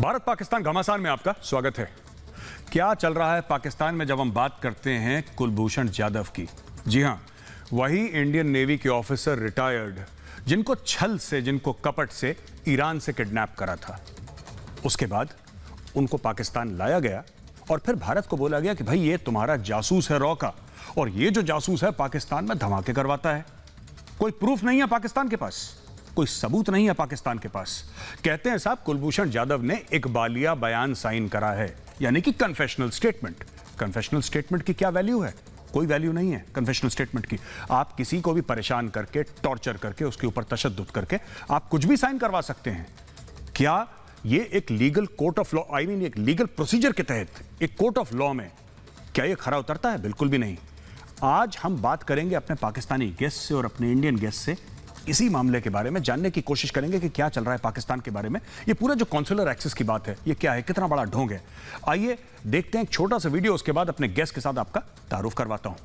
भारत पाकिस्तान घमासान में आपका स्वागत है। क्या चल रहा है पाकिस्तान में जब हम बात करते हैं कुलभूषण जाधव की? जी हां, वही इंडियन नेवी के ऑफिसर रिटायर्ड जिनको छल से, जिनको कपट से ईरान से किडनैप करा था। उसके बाद उनको पाकिस्तान लाया गया और फिर भारत को बोला गया कि भाई ये तुम्हारा जासूस है रॉ का, और ये जो जासूस है पाकिस्तान में धमाके करवाता है। कोई प्रूफ नहीं है पाकिस्तान के पास, कोई सबूत नहीं है पाकिस्तान के पास। कहते हैं साहब कुलभूषण जाधव ने इकबालिया बयान साइन करा है, यानी कि कन्फेशनल स्टेटमेंट। कन्फेशनल स्टेटमेंट की क्या वैल्यू है? कोई वैल्यू नहीं है कन्फेशनल स्टेटमेंट की। आप किसी को भी परेशान करके, टॉर्चर करके, उसके ऊपर तशद्दुद करके आप कुछ भी साइन करवा सकते हैं। क्या ये एक legal court of law, I mean एक लीगल प्रोसीजर के तहत, एक कोर्ट ऑफ लॉ में क्या ये खरा उतरता है? बिल्कुल भी नहीं। आज हम बात करेंगे अपने पाकिस्तानी गेस्ट से और अपने इंडियन गेस्ट से इसी मामले के बारे में, जानने की कोशिश करेंगे कि क्या चल रहा है पाकिस्तान के बारे में। ये पूरा जो कॉन्सुलर एक्सेस की बात है, ये क्या है, कितना बड़ा ढोंग है। आइए देखते हैं एक छोटा सा वीडियो, उसके बाद अपने गेस्ट के साथ आपका तारुफ करवाता हूं।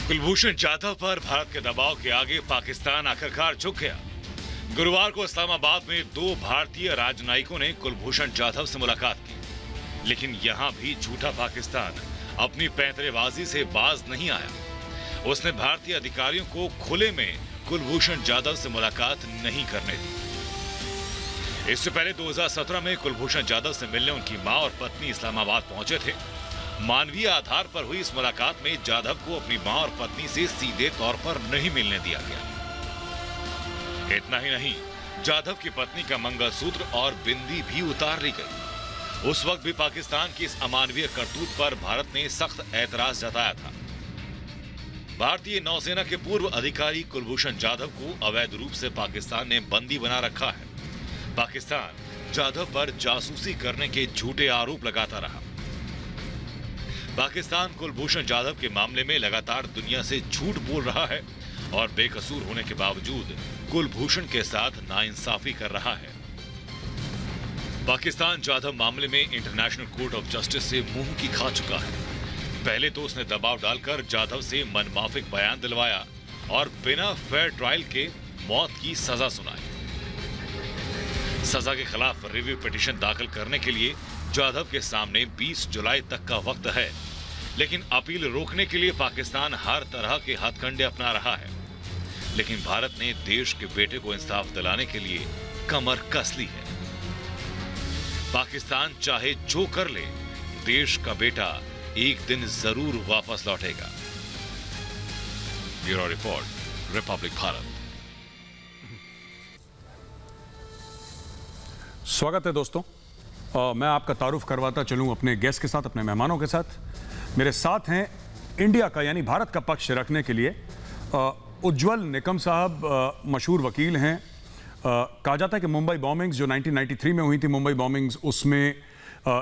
कुलभूषण जाधव पर भारत के दबाव के आगे पाकिस्तान आखिरकार झुक गया। गुरुवार को इस्लामाबाद में दो भारतीय राजनयिकों ने कुलभूषण जाधव से मुलाकात की, लेकिन यहां भी झूठा पाकिस्तान अपनी पैंतरेबाजी से बाज नहीं आया। उसने भारतीय अधिकारियों को खुले में कुलभूषण जाधव से मुलाकात नहीं करने दी। इससे पहले 2017 में कुलभूषण जाधव से मिलने उनकी मां और पत्नी इस्लामाबाद पहुंचे थे। मानवीय आधार पर हुई इस मुलाकात में जाधव को अपनी मां और पत्नी से सीधे तौर पर नहीं मिलने दिया गया। इतना ही नहीं, जाधव की पत्नी का मंगलसूत्र और बिंदी भी उतार ली गई। उस वक्त भी पाकिस्तान की इस अमानवीय करतूत पर भारत ने सख्त ऐतराज जताया था। भारतीय नौसेना के पूर्व अधिकारी कुलभूषण जाधव को अवैध रूप से पाकिस्तान ने बंदी बना रखा है। पाकिस्तान जाधव पर जासूसी करने के झूठे आरोप लगाता रहा। पाकिस्तान कुलभूषण जाधव के मामले में लगातार दुनिया से झूठ बोल रहा है और बेकसूर होने के बावजूद कुलभूषण के साथ नाइंसाफी कर रहा है। पाकिस्तान जाधव मामले में इंटरनेशनल कोर्ट ऑफ जस्टिस से मुंह की खा चुका है। पहले तो उसने दबाव डालकर जाधव से मनमाफिक बयान दिलवाया और बिना फेयर ट्रायल के मौत की सजा सुनाई। सजा के खिलाफ रिव्यू पिटीशन दाखिल करने के लिए जाधव के सामने 20 जुलाई तक का वक्त है, लेकिन अपील रोकने के लिए पाकिस्तान हर तरह के हथकंडे अपना रहा है। लेकिन भारत ने देश के बेटे को इंसाफ दिलाने के लिए कमर कस ली है। पाकिस्तान चाहे जो कर ले, देश का बेटा एक दिन जरूर वापस लौटेगा। Bureau report, Republic Bharat. स्वागत है दोस्तों। मैं आपका तारुफ करवाता चलूं अपने गेस्ट के साथ, अपने मेहमानों के साथ। मेरे साथ हैं इंडिया का यानी भारत का पक्ष रखने के लिए उज्ज्वल निकम साहब, मशहूर वकील हैं। कहा जाता है कि मुंबई बॉम्बिंग्स जो 1993 में हुई थी, मुंबई बॉम्बिंग्स, उसमें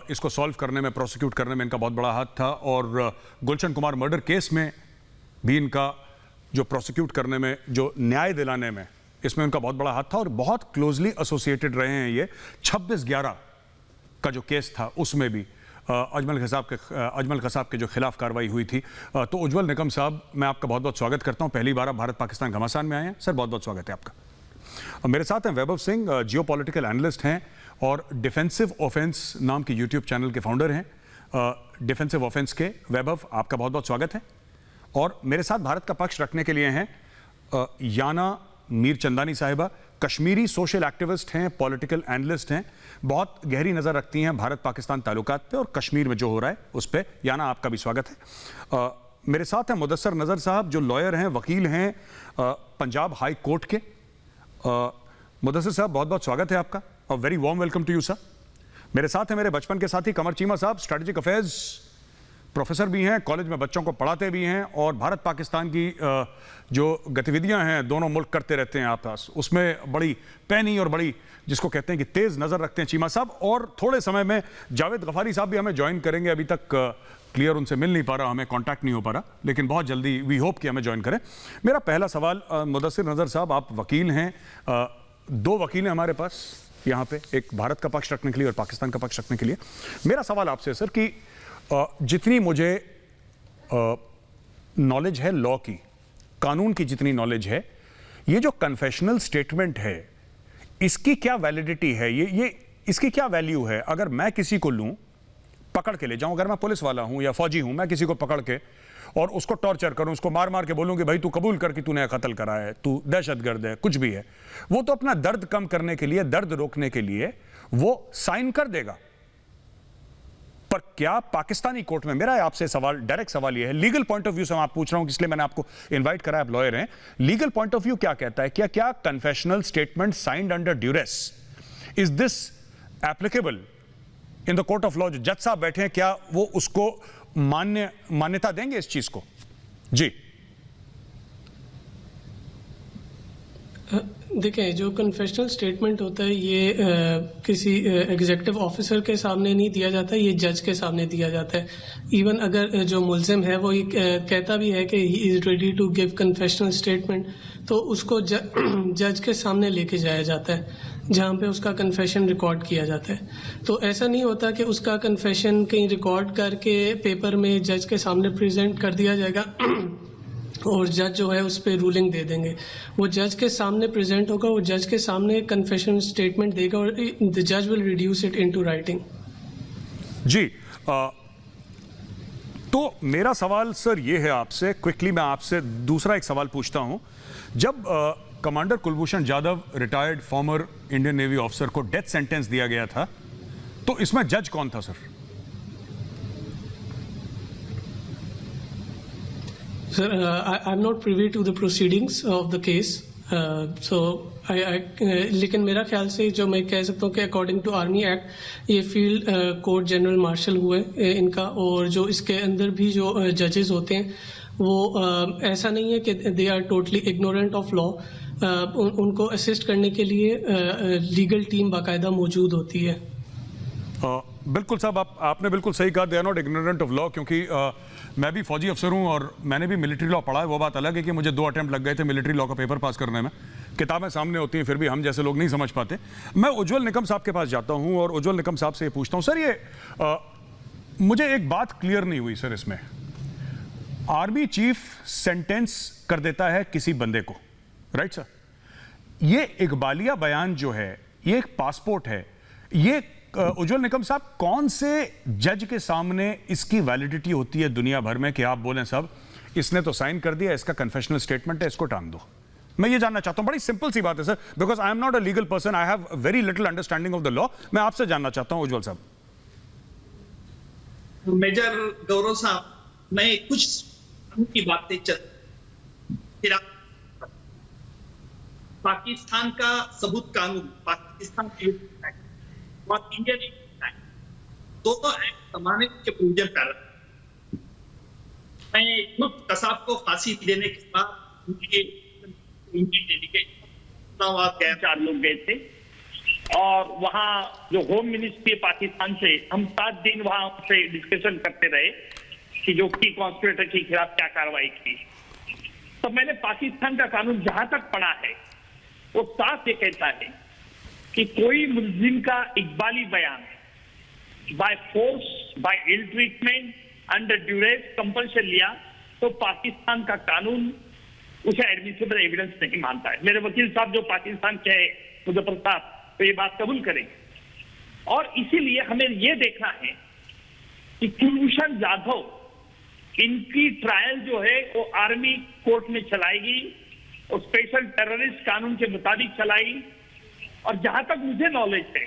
इसको सॉल्व करने में, प्रोसिक्यूट करने में इनका बहुत बड़ा हाथ था, और गुलशन कुमार मर्डर केस में भी इनका जो प्रोसिक्यूट करने में, जो न्याय दिलाने में, इसमें उनका बहुत बड़ा हाथ था और बहुत क्लोजली एसोसिएटेड रहे हैं। ये 26/11 का जो केस था उसमें भी अजमल कसाब के जो खिलाफ कार्रवाई हुई थी। तो उज्ज्वल निकम साहब, मैं आपका बहुत बहुत स्वागत करता हूं। पहली बार आप भारत पाकिस्तान घमासान में आए हैं सर, बहुत बहुत स्वागत है आपका। मेरे साथ हैं वैभव सिंह, जियोपॉलिटिकल एनालिस्ट हैं और डिफेंसिव ऑफेंस नाम की यूट्यूब चैनल के फाउंडर हैं। डिफेंसिव ऑफेंस के वैभव, आपका बहुत बहुत स्वागत है। और मेरे साथ भारत का पक्ष रखने के लिए हैं याना मीरचंदानी साहिबा, कश्मीरी सोशल एक्टिविस्ट हैं, पॉलिटिकल एनालिस्ट हैं, बहुत गहरी नज़र रखती हैं भारत पाकिस्तान ताल्लुकात पे और कश्मीर में जो हो रहा है उस पे। याना, आपका भी स्वागत है। मेरे साथ हैं मुदस्सर नज़र साहब, जो लॉयर हैं, वकील हैं, पंजाब हाई कोर्ट के। मुदस्सर साहब, बहुत बहुत स्वागत है आपका और very warm welcome to you sir. मेरे साथ हैं मेरे बचपन के साथी कमर चीमा साहब, स्ट्रेटेजिक अफेयर्स प्रोफेसर भी हैं, कॉलेज में बच्चों को पढ़ाते भी हैं और भारत पाकिस्तान की जो गतिविधियां हैं दोनों मुल्क करते रहते हैं आपस, उसमें बड़ी पैनी और बड़ी, जिसको कहते हैं कि तेज नज़र रखते हैं चीमा साहब। और थोड़े समय में जावेद गफारी साहब भी हमें ज्वाइन करेंगे। अभी तक क्लियर उनसे मिल नहीं पा रहा, हमें कांटेक्ट नहीं हो पा रहा, लेकिन बहुत जल्दी वी होप कि हमें ज्वाइन करें। मेरा पहला सवाल, मुदस्सिर नज़र साहब, आप वकील हैं, दो वकील हैं हमारे पास, यहाँ पे, एक भारत का पक्ष रखने के लिए और पाकिस्तान का पक्ष रखने के लिए। मेरा सवाल आपसे सर कि जितनी मुझे नॉलेज है लॉ की, कानून की जितनी नॉलेज है, ये जो कन्फेशनल स्टेटमेंट है इसकी क्या वैलिडिटी है, ये इसकी क्या वैल्यू है? अगर मैं किसी को लूं, पकड़ के ले जाऊं, अगर मैं पुलिस वाला हूं या फौजी हूं, मैं किसी को पकड़ के और उसको टॉर्चर करूं, उसको मार मार के बोलूं कि भाई तू कबूल कर कि तूने कत्ल करा है, तू दहशतगर्द है, कुछ भी है, वो तो अपना दर्द कम करने के लिए, दर्द रोकने के लिए वो साइन कर देगा। पर क्या पाकिस्तानी कोर्ट में, मेरा आपसे सवाल, डायरेक्ट सवाल यह है, लीगल पॉइंट ऑफ व्यू से मैं पूछ रहा हूं, इसलिए मैंने आपको इनवाइट करा, आप लॉयर हैं, लीगल पॉइंट ऑफ व्यू क्या कहता है? क्या confessional statement signed under duress, is this applicable in the court of law? जो जज साहब बैठे हैं, क्या वो उसको मान्यता देंगे इस चीज को? जी देखिए, जो कन्फेशनल स्टेटमेंट होता है ये किसी एग्जीक्यूटिव ऑफिसर के सामने नहीं दिया जाता, ये जज के सामने दिया जाता है। इवन अगर जो मुल्जिम है वो ये कहता भी है कि he is ready to give confessional statement, तो उसको जज के सामने लेके जाया जाता है जहाँ पे उसका कन्फेशन रिकॉर्ड किया जाता है। तो ऐसा नहीं होता कि उसका कन्फेशन कहीं रिकॉर्ड करके पेपर में जज के सामने प्रेजेंट कर दिया जाएगा और जज जो है उस पर रूलिंग दे देंगे। वो जज के सामने प्रेजेंट होगा, वो जज के सामने कन्फेशन स्टेटमेंट देगा और द जज will reduce it into writing. जी तो मेरा सवाल सर ये है आपसे, क्विकली मैं आपसे दूसरा एक सवाल पूछता हूं। जब commander Kulbhushan Jadhav, retired former Indian navy officer, को डेथ सेंटेंस दिया गया था, तो इसमें जज कौन था sir? Sir, I'm not privy to the proceedings of the case. लेकिन मेरा ख्याल से जो मैं कह सकता हूँ कि अकॉर्डिंग टू आर्मी एक्ट ये फील्ड कोर्ट जनरल मार्शल हुए इनका, और जो इसके अंदर भी जो जजेस होते हैं वो ऐसा नहीं है कि they are totally ignorant of law. उनको असिस्ट करने के लिए लीगल टीम बाकायदा मौजूद होती है। बिल्कुल साहब, आपने बिल्कुल सही कहा, they are not ignorant of law, क्योंकि मैं भी फौजी अफसर हूं और मैंने भी मिलिट्री लॉ पढ़ा है। वो बात अलग है कि मुझे 2 अटेम्प्ट लग गए थे मिलिट्री लॉ का पेपर पास करने में। किताबें सामने होती हैं, फिर भी हम जैसे लोग नहीं समझ पाते। मैं उज्ज्वल निकम साहब के पास जाता हूं और उज्ज्वल निकम साहब से ये पूछता हूं, सर ये मुझे एक बात क्लियर नहीं हुई सर, इसमें आर्मी चीफ सेंटेंस कर देता है किसी बंदे को, राइट सर? ये इकबालिया बयान जो है, ये एक पासपोर्ट है, ये उज्ज्वल निकम साहब, कौन से जज के सामने इसकी वैलिडिटी होती है दुनिया भर में कि आप बोलें साहब इसने तो साइन कर दिया, इसका कन्फेशनल स्टेटमेंट है, इसको टांग दो? मैं ये जानना चाहता हूं, बड़ी सिंपल सी बात है sir, because I am not a legal person, I have very little understanding of the law. मैं आपसे जानना चाहता हूं उज्ज्वल साहब। मेजर गौरव साहब, मैं कुछ की बातें पाकिस्तान का सबूत कानून, पाकिस्तान और इंडियन दोनों एक्ट समाने के प्रोविजन पैरल। मैं मुफ्त कसाब को फांसी देने के बाद उनके डेलीगेट 4 लोग गए थे और वहां जो होम मिनिस्ट्री पाकिस्तान से हम 7 दिन वहां से डिस्कशन करते रहे कि जो की कॉन्स्पिरेटर के खिलाफ क्या कार्रवाई की। तो मैंने पाकिस्तान का कानून जहां तक पढ़ा है वो साफ ये कहता है कि कोई मुल्जिम का इकबाली बयान by force, by ill treatment, under duress, compulsion लिया तो पाकिस्तान का कानून उसे एडमिसिबल एविडेंस नहीं मानता है। मेरे वकील साहब जो पाकिस्तान के हैं, मुजफ्फर साहब, तो ये बात कबूल करेंगे। और इसीलिए हमें ये देखना है कि कुलभूषण जाधव, इनकी ट्रायल जो है वो आर्मी कोर्ट में चलाएगी और स्पेशल टेररिस्ट कानून के मुताबिक चलाएगी। और जहां तक मुझे नॉलेज है,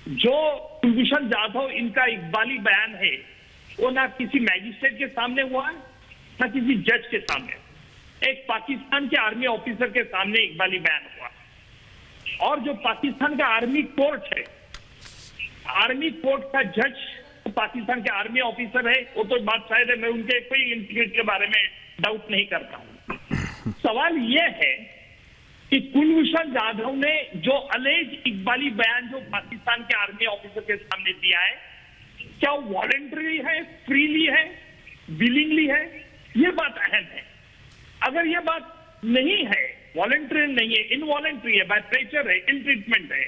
जो कुलभूषण जाधव इनका इकबाली बयान है वो ना किसी मैजिस्ट्रेट के सामने हुआ है ना किसी जज के सामने, एक पाकिस्तान के आर्मी ऑफिसर के सामने इकबाली बयान हुआ। और जो पाकिस्तान का आर्मी कोर्ट है, आर्मी कोर्ट का जज तो पाकिस्तान के आर्मी ऑफिसर है, वो तो बात शायद है, मैं उनके कोई इंटीग्रिटी के बारे में डाउट नहीं करता हूं। सवाल यह है कि कुलभूषण जाधव ने जो अलेज इकबाली बयान जो पाकिस्तान के आर्मी ऑफिसर के सामने दिया है, क्या वो वॉलंटरी है, फ्रीली है, विलिंगली है? ये बात अहम है। अगर ये बात नहीं है, वॉलंटरी नहीं है, इनवॉलंटरी है, बाय प्रेशर है, इल ट्रीटमेंट है,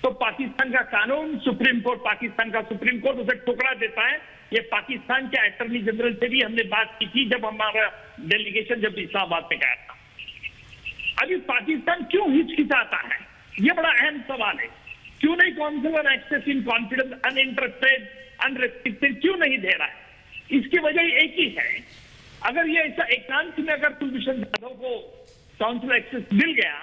तो पाकिस्तान का कानून, सुप्रीम कोर्ट, पाकिस्तान का सुप्रीम कोर्ट उसे ठुकरा देता है। ये पाकिस्तान के अटॉर्नी जनरल से भी हमने बात की थी जब हमारा डेलीगेशन जब इस्लामाबाद में गया था। अभी पाकिस्तान क्यों हिचकिचाता है, ये बड़ा अहम सवाल है। क्यों नहीं consular access in confidence, uninterrupted, unrestricted क्यों नहीं दे रहा है? इसकी वजह एक ही है, अगर ये ऐसा एकांत में अगर कुलभूषण जाधव को कॉन्सुलर एक्सेस मिल गया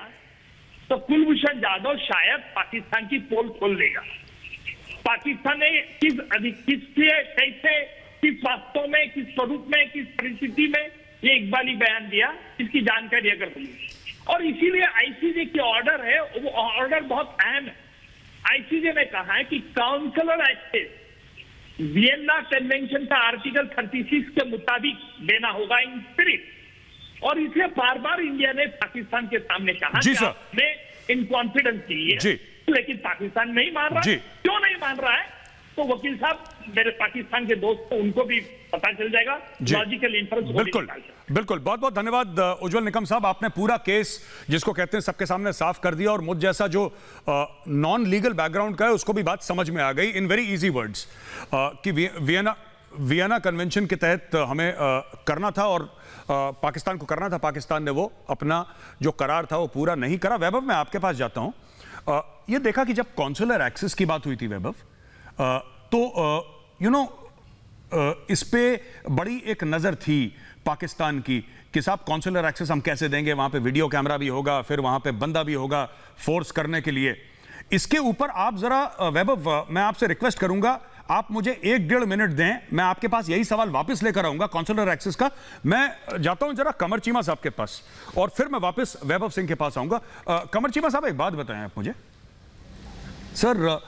तो कुलभूषण जाधव शायद पाकिस्तान की पोल खोल देगा। पाकिस्तान ने कैसे, किस वास्तव में, किस स्वरूप में, किस परिस्थिति में ये इकबाली बयान दिया, इसकी जानकारी अगर हुई। और इसीलिए आईसीजे की ऑर्डर है, वो ऑर्डर बहुत अहम है। आईसीजे ने कहा है कि काउंसलर एक्सेस वियना कन्वेंशन का आर्टिकल 36 के मुताबिक देना होगा इन स्पिरिट। और इसलिए बार बार इंडिया ने पाकिस्तान के सामने कहा कि आपने इन कॉन्फिडेंस दी है, लेकिन पाकिस्तान नहीं मान रहा है। क्यों नहीं मान रहा है? तो वकील साहब, मेरे पाकिस्तान के दोस्त, उनको भी पता चल जाएगा, लॉजिकल इन्फरेंस। बिल्कुल बिल्कुल, बहुत बहुत धन्यवाद उज्जवल निकम साहब, आपने पूरा केस जिसको कहते हैं सबके सामने साफ कर दिया और मुझ जैसा जो नॉन लीगल बैकग्राउंड का है उसको भी बात समझ में आ गई इन वेरी इजी वर्ड्स कि वियना कन्वेंशन के तहत हमें करना था और पाकिस्तान को करना था। पाकिस्तान ने वो अपना जो करार था वो पूरा नहीं करा। वैभव, मैं आपके पास जाता हूं। ये देखा कि जब कॉन्सुलर एक्सेस की बात हुई थी वैभव, तो इस पे बड़ी एक नजर थी पाकिस्तान की कि साहब कॉन्सुलर एक्सेस हम कैसे देंगे, वहां पे वीडियो कैमरा भी होगा, फिर वहां पे बंदा भी होगा फोर्स करने के लिए। इसके ऊपर आप जरा वैभव, मैं आपसे रिक्वेस्ट करूंगा, आप मुझे 1-1.5 मिनट दें, मैं आपके पास यही सवाल वापस लेकर आऊंगा कॉन्सुलर एक्सेस का। मैं जाता हूं जरा कमर चीमा साहब के पास और फिर मैं वापस वैभव सिंह के पास आऊंगा। कमर चीमा साहब, एक बात बताएं आप मुझे। सर,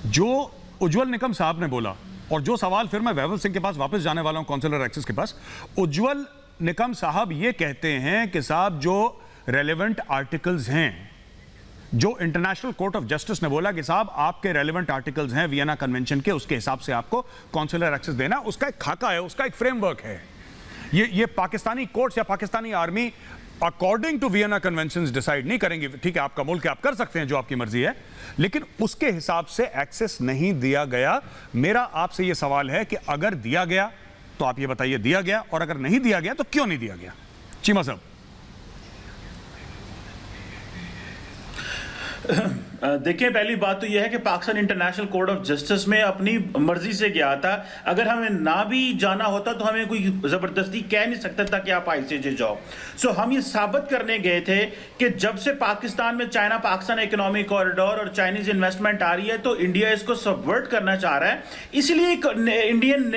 जो उज्जवल निकम साहब ने बोला और जो सवाल फिर मैं वैभव सिंह के पास वापस जाने वाला हूं कॉन्सुलर एक्सेस के पास, उज्जवल निकम साहब ये कहते हैं कि साहब जो रेलेवेंट आर्टिकल्स हैं, जो इंटरनेशनल कोर्ट ऑफ जस्टिस ने बोला कि साहब आपके रेलेवेंट आर्टिकल्स हैं वियना कन्वेंशन के, उसके हिसाब से आपको कॉन्सुलर एक्सेस देना, उसका एक खाका है, उसका एक फ्रेमवर्क है। ये पाकिस्तानी कोर्ट्स या Pakistani army according to Vienna conventions decide नहीं करेंगे। ठीक है, आपका मुल्क है, आप कर सकते हैं जो आपकी मर्जी है, लेकिन उसके हिसाब से एक्सेस नहीं दिया गया। मेरा आपसे यह सवाल है कि अगर दिया गया तो आप ये बताइए दिया गया, और अगर नहीं दिया गया तो क्यों नहीं दिया गया? चीमा साहब। देखिए, पहली बात तो यह है कि Pakistan international court of justice में अपनी मर्जी से गया था। अगर हमें ना भी जाना होता तो हमें कोई जबरदस्ती कह नहीं सकता था कि आप आईसीजे जाओ। सो हम ये साबित करने गए थे कि जब से पाकिस्तान में चाइना पाकिस्तान इकोनॉमिक कॉरिडोर और चाइनीज इन्वेस्टमेंट आ रही है तो इंडिया इसको सबवर्ट करना चाह रहा है। इसलिए इंडियन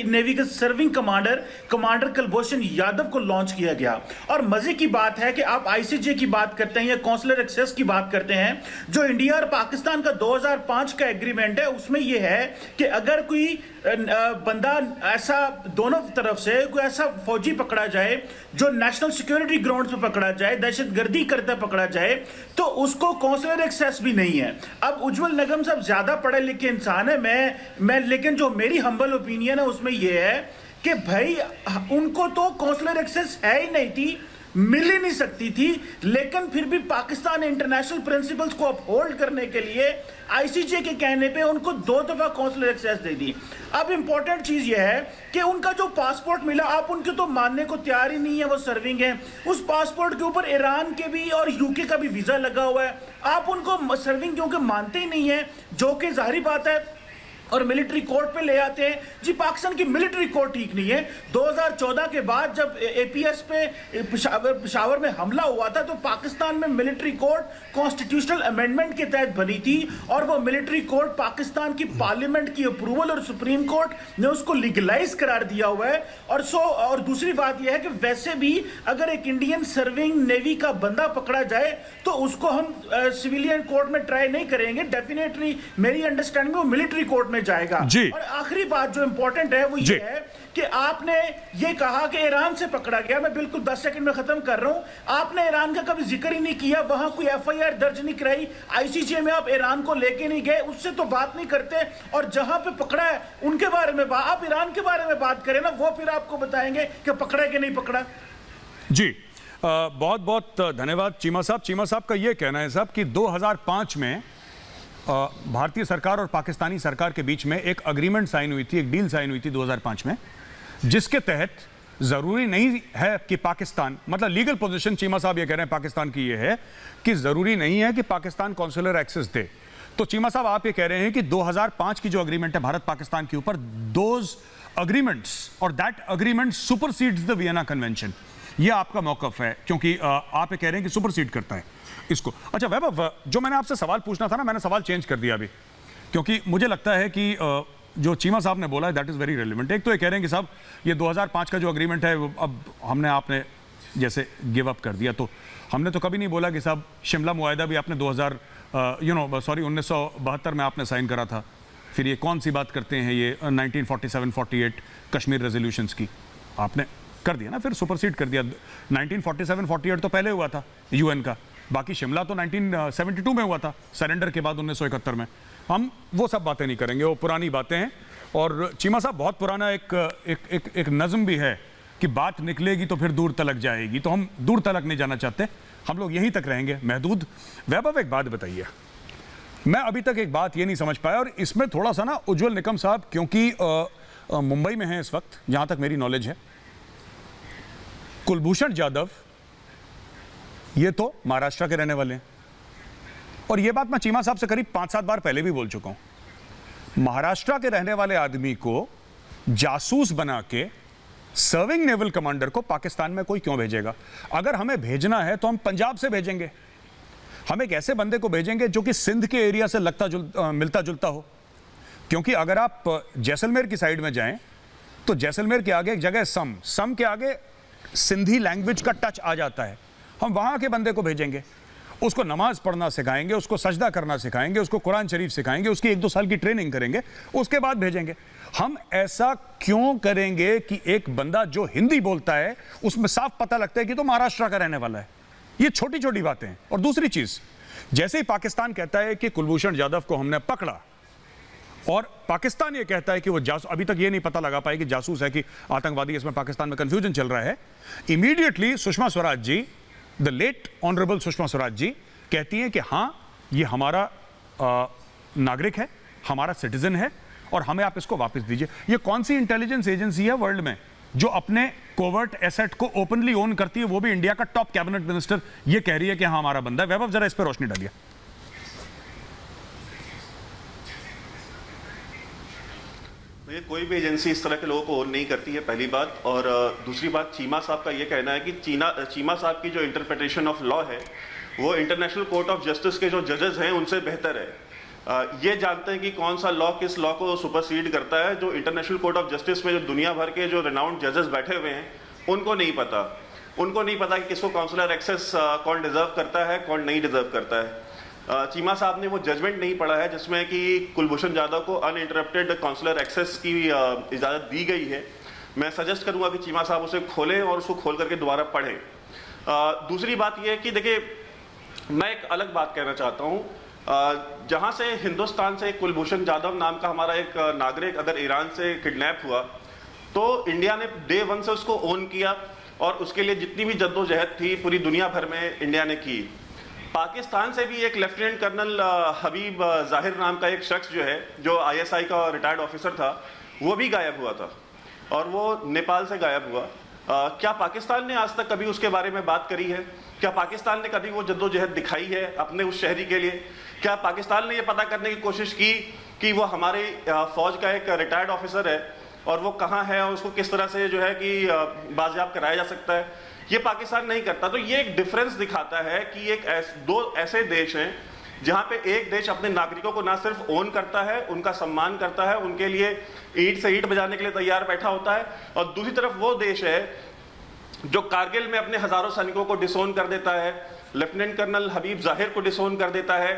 नेवी के सर्विंग कमांडर कुलभूषण यादव को लॉन्च किया गया। और मजे की बात है कि आप आईसीजे की बात करते हैं या कॉन्सुलर एक्सेस की बात करते हैं, जो इंडिया और पाकिस्तान का 2005 का एग्रीमेंट है, उसमें यह है कि अगर कोई बंदा ऐसा दोनों तरफ से कोई ऐसा फौजी पकड़ा जाए जो नेशनल सिक्योरिटी ग्राउंड पे पकड़ा जाए, दहशतगर्दी करता पकड़ा जाए, तो उसको कॉन्सुलर एक्सेस भी नहीं है। अब उज्जवल निगम साहब ज्यादा पढ़े लिखे इंसान है, मैं लेकिन जो मेरी हम्बल ओपिनियन है उसमें यह है कि भाई उनको तो कॉन्सुलर एक्सेस है ही नहीं थी, मिल ही नहीं सकती थी, लेकिन फिर भी पाकिस्तान ने इंटरनेशनल प्रिंसिपल्स को अपहोल्ड करने के लिए आईसीजे के कहने पे उनको 2 दफा कॉन्सुलर एक्सेस दे दी। अब इंपॉर्टेंट चीज यह है कि उनका जो पासपोर्ट मिला, आप उनके तो मानने को तैयार ही नहीं है, वो सर्विंग है। उस पासपोर्ट के ऊपर ईरान के भी और यूके का भी वीजा लगा हुआ है। आप उनको सर्विंग क्योंकि मानते ही नहीं है, जो कि जाहिर बात है, और मिलिट्री कोर्ट पे ले आते हैं। जी, पाकिस्तान की मिलिट्री कोर्ट ठीक नहीं है। 2014 के बाद जब एपीएस पे पेशावर में हमला हुआ था तो पाकिस्तान में मिलिट्री कोर्ट कॉन्स्टिट्यूशनल अमेंडमेंट के तहत बनी थी और वो मिलिट्री कोर्ट पाकिस्तान की पार्लियामेंट की अप्रूवल और सुप्रीम कोर्ट ने उसको लीगलाइज करार दिया हुआ है। और दूसरी बात यह है कि वैसे भी अगर एक इंडियन सर्विंग नेवी का बंदा पकड़ा जाए तो उसको हम सिविलियन कोर्ट में ट्राई नहीं करेंगे, डेफिनेटली मेरी अंडरस्टैंडिंग में मिलिट्री कोर्ट में जाएगा। और आखिरी बात जो इंपॉर्टेंट है वो ये है कि आपने ये कहा कि ईरान से पकड़ा गया। मैं बिल्कुल 10 सेकंड में खत्म कर रहा हूं। आपने ईरान का कभी जिक्र ही नहीं किया, वहां कोई एफआईआर दर्ज नहीं कराई, आईसीजे में आप ईरान को लेके नहीं गए, उससे तो बात नहीं करते। और जहां पे पकड़ा है उनके बारे में आप ईरान के बारे में बात करें ना, वो फिर आपको बताएंगे कि पकड़ा कि नहीं पकड़ा। जी, बहुत बहुत धन्यवाद चीमा साहब। चीमा साहब का यह कहना है साहब कि 2005 में भारतीय सरकार और पाकिस्तानी सरकार के बीच में एक अग्रीमेंट साइन हुई थी, एक डील साइन हुई थी 2005 में, जिसके तहत जरूरी नहीं है कि पाकिस्तान, मतलब लीगल पोजीशन चीमा साहब ये कह रहे हैं पाकिस्तान की ये है कि जरूरी नहीं है कि पाकिस्तान कॉन्सुलर एक्सेस दे। तो चीमा साहब आप ये कह रहे हैं कि 2005 की जो अग्रीमेंट है भारत पाकिस्तान के ऊपर, दोज अग्रीमेंट्स और that agreement supersedes the Vienna convention, ये आपका मौकफ है, क्योंकि आप ये कह रहे हैं कि सुपरसीड करता है इसको। अच्छा वैभव, जो मैंने आपसे सवाल पूछना था ना, मैंने सवाल चेंज कर दिया अभी, क्योंकि मुझे लगता है कि जो चीमा साहब ने बोला है दैट इज़ वेरी रेलिवेंट। एक तो ये कह रहे हैं कि साहब ये 2005 का जो अग्रीमेंट है अब हमने आपने जैसे गिव अप कर दिया, तो हमने तो कभी नहीं बोला कि साहब शिमला मुआहिदा भी आपने 1972 में आपने साइन करा था। फिर ये कौन सी बात करते हैं ये 1947-48 कश्मीर रेजोल्यूशंस की, आपने कर दिया ना, फिर सुपरसीड कर दिया। 1947-48 तो पहले हुआ था यूएन का, बाकी शिमला तो 1972 में हुआ था सरेंडर के बाद 1971 में। हम वो सब बातें नहीं करेंगे, वो पुरानी बातें हैं। और चीमा साहब बहुत पुराना एक नज़म भी है कि बात निकलेगी तो फिर दूर तलक जाएगी, तो हम दूर तलक नहीं जाना चाहते, हम लोग यहीं तक रहेंगे महदूद। वैभव एक बात बताइए, मैं अभी तक एक बात ये नहीं समझ पाया, और इसमें थोड़ा सा ना उज्ज्वल निकम साहब, क्योंकि मुंबई में हैं इस वक्त जहाँ तक मेरी नॉलेज है, कुलभूषण जाधव ये तो महाराष्ट्र के रहने वाले हैं, और ये बात मैं चीमा साहब से करीब 5-7 बार पहले भी बोल चुका हूं। महाराष्ट्र के रहने वाले आदमी को जासूस बना के सर्विंग नेवल कमांडर को पाकिस्तान में कोई क्यों भेजेगा? अगर हमें भेजना है तो हम पंजाब से भेजेंगे, हम एक ऐसे बंदे को भेजेंगे जो कि सिंध के एरिया से मिलता जुलता हो। क्योंकि अगर आप जैसलमेर की साइड में जाएं तो जैसलमेर के आगे एक जगह है सम के आगे सिंधी लैंग्वेज का टच आ जाता है, हम वहां के बंदे को भेजेंगे, उसको नमाज पढ़ना सिखाएंगे, उसको सजदा करना सिखाएंगे, उसको कुरान शरीफ सिखाएंगे, उसकी 1-2 साल की ट्रेनिंग करेंगे, उसके बाद भेजेंगे। हम ऐसा क्यों करेंगे कि एक बंदा जो हिंदी बोलता है उसमें साफ पता लगता है कि तो महाराष्ट्र का रहने वाला है? ये छोटी छोटी बातें हैं। और दूसरी चीज, जैसे ही पाकिस्तान कहता है कि कुलभूषण जाधव को हमने पकड़ा और पाकिस्तान ये कहता है कि वो जासूस, अभी तक ये नहीं पता लगा पाए कि जासूस है कि आतंकवादी, इसमें पाकिस्तान में कंफ्यूजन चल रहा है, immediately Sushma Swaraj ji, the late honourable Sushma Swaraj ji कहती हैं कि हाँ ये हमारा नागरिक है, हमारा सिटीजन है और हमें आप इसको वापस दीजिए। ये कौन सी इंटेलिजेंस एजेंसी है वर्ल्ड में जो अपने कोवर्ट एसेट को ओपनली ओन करती है, वो भी इंडिया का टॉप कैबिनेट मिनिस्टर ये कह रही है कि हाँ हमारा बंदा है? वैभव जरा इस पर रोशनी डालिए। ये कोई भी एजेंसी इस तरह के लोगों को ओन नहीं करती है, पहली बात। और दूसरी बात, चीमा साहब का ये कहना है कि चीमा साहब की जो इंटरप्रिटेशन ऑफ लॉ है वो इंटरनेशनल कोर्ट ऑफ जस्टिस के जो जजेस हैं उनसे बेहतर है। ये जानते हैं कि कौन सा लॉ किस लॉ को सुपरसीड करता है। जो इंटरनेशनल कोर्ट ऑफ जस्टिस में जो दुनिया भर के जो रिनाउंड जजेस बैठे हुए हैं उनको नहीं पता, उनको नहीं पता कि किसको काउंसलर एक्सेस कौन डिजर्व करता है, कौन नहीं डिजर्व करता है। चीमा साहब ने वो जजमेंट नहीं पढ़ा है जिसमें कि कुलभूषण जाधव को अनइंटरप्टेड काउंसलर एक्सेस की इजाज़त दी गई है। मैं सजेस्ट करूंगा कि चीमा साहब उसे खोलें और उसको खोल करके दोबारा पढ़ें। दूसरी बात यह है कि देखिए, मैं एक अलग बात कहना चाहता हूं। जहां से हिंदुस्तान से कुलभूषण जाधव नाम का हमारा एक नागरिक अगर ईरान से किडनैप हुआ तो इंडिया ने डे 1 से उसको ओन किया और उसके लिए जितनी भी जद्दोजहद थी पूरी दुनिया भर में इंडिया ने की। पाकिस्तान से भी एक लेफ्टिनेंट कर्नल हबीब जाहिर नाम का एक शख्स जो है, जो ISI का रिटायर्ड ऑफिसर था, वो भी गायब हुआ था और वो नेपाल से गायब हुआ। क्या पाकिस्तान ने आज तक कभी उसके बारे में बात करी है? क्या पाकिस्तान ने कभी वो जद्दोजहद दिखाई है अपने उस शहरी के लिए? क्या पाकिस्तान ने ये पता करने की कोशिश की कि वो हमारे फौज का एक रिटायर्ड ऑफिसर है और वो कहाँ है और उसको किस तरह से जो है कि बाजियाब कराया जा सकता है? ये पाकिस्तान नहीं करता। तो ये एक डिफरेंस दिखाता है कि दो ऐसे देश हैं जहां पे एक देश अपने नागरिकों को ना सिर्फ ओन करता है, उनका सम्मान करता है, उनके लिए ईंट से ईंट बजाने के लिए तैयार बैठा होता है, और दूसरी तरफ वो देश है जो कारगिल में अपने हजारों सैनिकों को डिसोन कर देता है, लेफ्टिनेंट कर्नल हबीब जाहिर को डिसोन कर देता है,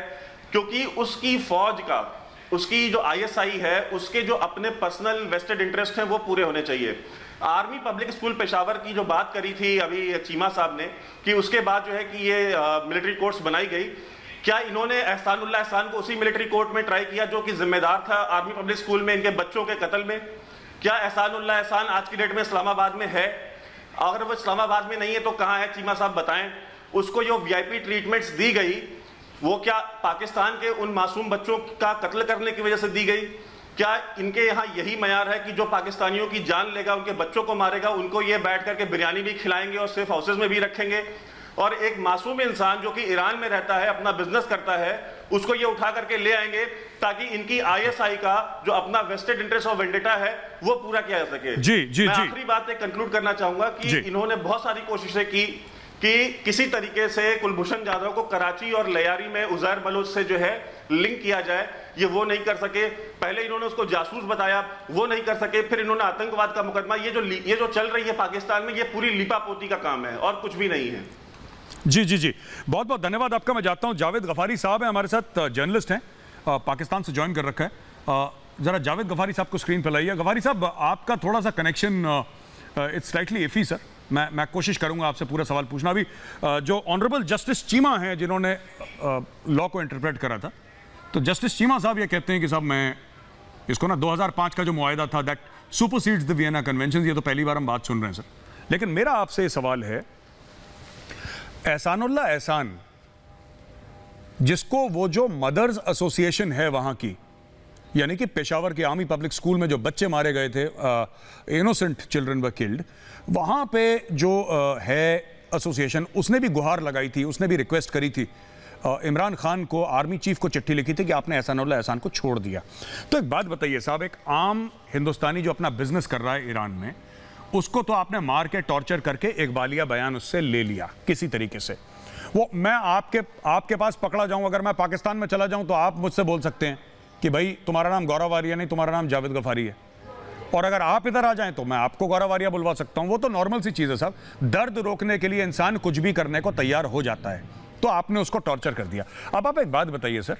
क्योंकि उसकी फौज का, उसकी जो ISI है, उसके जो अपने पर्सनल वेस्टेड इंटरेस्ट हैं वो पूरे होने चाहिए। आर्मी पब्लिक स्कूल पेशावर की जो बात करी थी अभी चीमा साहब ने कि उसके बाद जो है कि ये मिलिट्री कोर्ट्स बनाई गई, क्या इन्होंने एहसानुल्लाह एहसान को उसी मिलिट्री कोर्ट में ट्राई किया जो कि जिम्मेदार था आर्मी पब्लिक स्कूल में इनके बच्चों के कत्ल में? क्या एहसानुल्लाह एहसान आज की डेट में इस्लामाबाद में है? अगर वो इस्लामाबाद में नहीं है तो कहाँ है? चीमा साहब बताएं। उसको जो VIP ट्रीटमेंट्स दी गई वो क्या पाकिस्तान के उन मासूम बच्चों का कत्ल करने की वजह से दी गई? क्या इनके यहाँ यही मयार है कि जो पाकिस्तानियों की जान लेगा, उनके बच्चों को मारेगा, उनको ये बैठ करके बिरयानी भी खिलाएंगे और सेफ हाउसेज में भी रखेंगे? और एक मासूम इंसान जो कि ईरान में रहता है, अपना बिजनेस करता है, उसको ये उठा करके ले आएंगे ताकि इनकी आईएसआई का जो अपना वेस्टेड इंटरेस्ट ऑफ वेंडेटा है वो पूरा किया जा सके। मैं आखिरी बात कंक्लूड करना चाहूंगा कि इन्होंने बहुत सारी कोशिशें की कि किसी तरीके से कुलभूषण जाधव को कराची और लयारी में उजैर बलोच से जो है लिंक किया जाए, ये वो नहीं कर सके। पहले इन्होंने उसको जासूस बताया, वो नहीं कर सके। फिर इन्होंने आतंकवाद का मुकदमा, ये जो चल रही है पाकिस्तान में, ये पूरी लिपापोती का काम है और कुछ भी नहीं है। जी जी जी, बहुत बहुत धन्यवाद आपका। मैं जाता हूं। जावेद गफारी साहब हैं हमारे साथ, जर्नलिस्ट हैं, पाकिस्तान से ज्वाइन कर रखा है। जरा जावेद गफारी साहब को स्क्रीन पर लाइए। गफारी साहब, आपका थोड़ा सा connection it's slightly iffy sir. मैं कोशिश करूंगा आपसे पूरा सवाल पूछना। अभी जो ऑनरेबल जस्टिस चीमा हैं जिन्होंने लॉ को इंटरप्रेट करा था, तो जस्टिस चीमा साहब ये कहते हैं कि साहब मैं इसको ना 2005 का जो मुआहदा था दैट सुपरसीड्स द वियना कन्वेंशन, ये तो पहली बार हम बात सुन रहे हैं सर। लेकिन मेरा आपसे सवाल है, एहसानुल्लाह एहसान जिसको वो जो मदर्स एसोसिएशन है वहां की, यानी कि पेशावर के आर्मी पब्लिक स्कूल में जो बच्चे मारे गए थे, इनोसेंट चिल्ड्रन वर किल्ड, वहां पे जो है एसोसिएशन, उसने भी गुहार लगाई थी, उसने भी रिक्वेस्ट करी थी इमरान खान को, आर्मी चीफ को चिट्ठी लिखी थी कि आपने एहसानुल्लाह एहसान को छोड़ दिया। तो एक बात बताइए साहब, एक आम हिंदुस्तानी जो अपना बिजनेस कर रहा है ईरान में, उसको तो आपने मार के टॉर्चर करके इकबालिया बयान उससे ले लिया किसी तरीके से। वो मैं आपके पास पकड़ा जाऊं, अगर मैं पाकिस्तान में चला जाऊं तो आप मुझसे बोल सकते हैं कि भाई तुम्हारा नाम गौरव वारिया नहीं, तुम्हारा नाम जावेद गफारी है। और अगर आप इधर आ जाएं तो मैं आपको गौरव वारिया बुलवा सकता हूं। वो तो नॉर्मल सी चीज़ है साहब। दर्द रोकने के लिए इंसान कुछ भी करने को तैयार हो जाता है, तो आपने उसको टॉर्चर कर दिया। अब आप एक बात बताइए सर,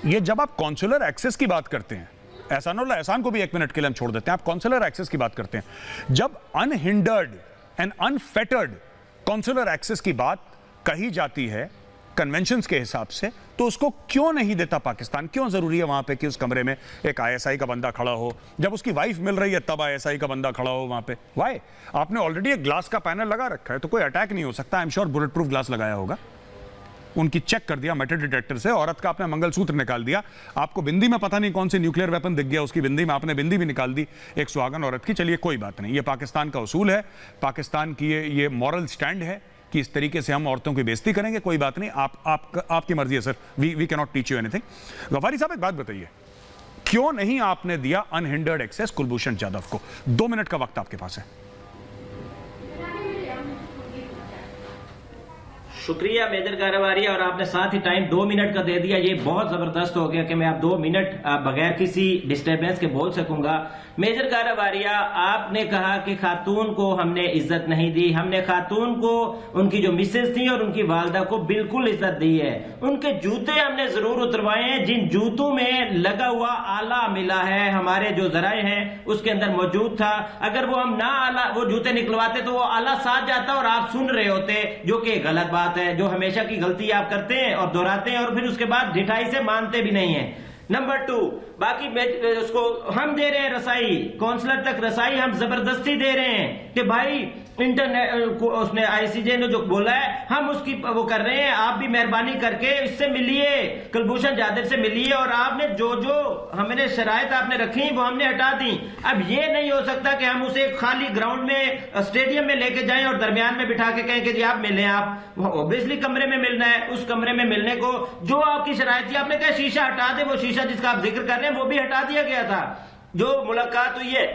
ये जब आप कॉन्सुलर एक्सेस की बात करते हैं, एहसानुल्लाह एहसान को भी एक मिनट के लिए हम छोड़ देते हैं, आप कॉन्सुलर एक्सेस की बात करते हैं, जब unhindered and unfettered consular access की बात कही जाती है कन्वेंशंस के हिसाब से, तो उसको क्यों नहीं देता पाकिस्तान? क्यों जरूरी है वहां पे कि उस कमरे में एक आईएसआई का बंदा खड़ा हो? जब उसकी वाइफ मिल रही है तब आईएसआई का बंदा खड़ा हो वहां पे? वाई? आपने ऑलरेडी एक ग्लास का पैनल लगा रखा है, तो कोई अटैक नहीं हो सकता। I am sure bullet proof glass लगाया होगा, उनकी चेक कर दिया मेटल डिटेक्टर से, औरत का आपने मंगलसूत्र निकाल दिया, आपको बिंदी में पता नहीं कौन सी न्यूक्लियर वेपन दिख गया उसकी बिंदी में, आपने बिंदी भी निकाल दी एक सुहागन औरत की। चलिए कोई बात नहीं, ये पाकिस्तान का उसूल है, पाकिस्तान की ये मॉरल स्टैंड है कि इस तरीके से हम औरतों की बेइज्जती करेंगे। कोई बात नहीं, आपकी मर्जी है sir, we can not teach you anything. Ghaffari sahab एक बात बताइए, क्यों नहीं आपने दिया अनहिंडर्ड एक्सेस कुलभूषण जाधव को? 2 मिनट का वक्त आपके पास है। शुक्रिया मेजर कारोबारिया, और आपने साथ ही टाइम 2 मिनट का दे दिया। ये बहुत जबरदस्त हो गया कि मैं आप 2 मिनट बगैर किसी डिस्टर्बेंस के बोल सकूंगा। मेजर कारोबारिया, आपने कहा कि खातून को हमने इज्जत नहीं दी। हमने खातून को, उनकी जो मिसेज थी और उनकी वालदा को बिल्कुल इज्जत दी है। उनके जूते हमने जरूर उतरवाए हैं, जिन जूतों में लगा हुआ आला मिला है, हमारे जो जराए हैं उसके अंदर मौजूद था। अगर वो हम ना आला वो जूते निकलवाते तो वो आला साथ जाता और आप सुन रहे होते, जो कि गलत बात है, जो हमेशा की गलती आप करते हैं और दोहराते हैं और फिर उसके बाद ढिठाई से मानते भी नहीं है। नंबर 2, बाकी उसको हम दे रहे हैं रसाई, काउंसलर तक रसाई हम जबरदस्ती दे रहे हैं कि भाई इंटरनेट उसने आईसीजे ने जो बोला है हम उसकी वो कर रहे हैं। आप भी मेहरबानी करके इससे मिलिए, कुलभूषण जाधव से मिलिए, और आपने जो हमने शराइत आपने रखी वो हमने हटा दी। अब ये नहीं हो सकता कि हम उसे खाली ग्राउंड में स्टेडियम में लेके जाएं और दरमियान में बिठा के कहें कि जी आप मिलें। आप ऑब्वियसली कमरे में मिलना है, उस कमरे में मिलने को जो आपकी शराइत थी, आपने कहा शीशा हटा दे, वो शीशा जिसका आप जिक्र कर रहे हैं वो भी हटा दिया गया था। जो मुलाकात हुई है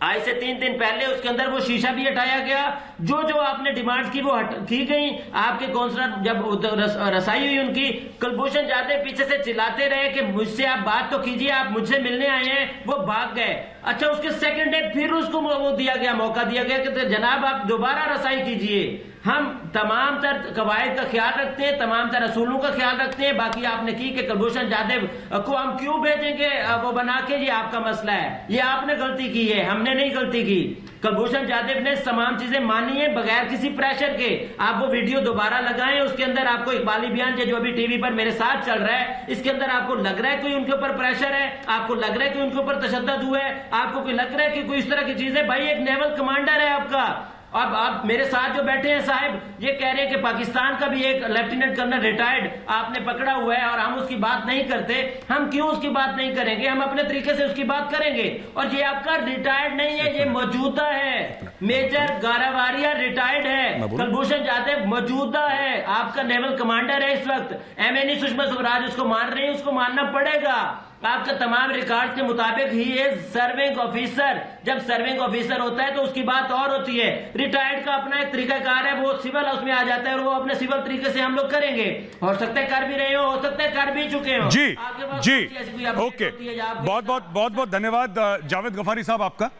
आज से 3 दिन पहले, उसके अंदर वो शीशा भी हटाया गया। जो आपने डिमांड्स की वो की गई। आपके काउंसलर जब रसाई हुई उनकी, कुलभूषण जाधव पीछे से चिल्लाते रहे कि मुझसे आप बात तो कीजिए, आप मुझसे मिलने आए हैं, वो भाग गए। अच्छा, उसके सेकंड डे फिर उसको वो दिया गया, मौका दिया गया कि जनाब आप दोबारा रसाई कीजिए। हम तमाम तर कवायद का ख्याल रखते हैं, तमाम तर असूलों का ख्याल रखते हैं। बाकी आपने की कि कुलभूषण जाधव को हम क्यों भेजेंगे वो बना के, ये आपका मसला है, ये आपने गलती की है, हमने नहीं गलती की। कुलभूषण जाधव ने तमाम चीजें मानी है बगैर किसी प्रेशर के। आप वो वीडियो दोबारा लगाएं, उसके अंदर आपको इकबाली बयान जो अभी टीवी पर मेरे साथ चल रहा है, इसके अंदर आपको लग रहा है कोई उनके ऊपर प्रेशर है, आपको लग रहा है कि उनके ऊपर तशद्दुद हुआ है, आपको कोई लग रहा है कि कोई इस तरह की चीज है। भाई एक नेवल कमांडर है आपका, अब मेरे साथ जो बैठे हैं साहब, ये कह रहे हैं कि पाकिस्तान का भी एक लेफ्टिनेंट कर्नल रिटायर्ड आपने पकड़ा हुआ है और हम उसकी बात नहीं करते। हम क्यों उसकी बात नहीं करेंगे? हम अपने तरीके से उसकी बात करेंगे। और ये आपका रिटायर्ड नहीं है, ये मौजूदा है। मेजर गारावारिया रिटायर्ड है, कुलभूषण जाधव मौजूदा है, आपका नेवल कमांडर है इस वक्त। एमएनए सुषमा स्वराज उसको मान रही है, उसको मानना पड़ेगा। आपका तमाम रिकॉर्ड के मुताबिक ही इज सर्विंग ऑफिसर। जब सर्विंग ऑफिसर होता है तो उसकी बात और होती है। रिटायर्ड का अपना एक तरीकाकार है, वो सिविल उसमें आ जाता है और वो अपने सिविल तरीके से हम लोग करेंगे। हो सकता है कर भी रहे हो सकता है कर भी चुके हो। जी जी, ओके, बहुत धन्यवाद जावेद गफारी साहब आपका।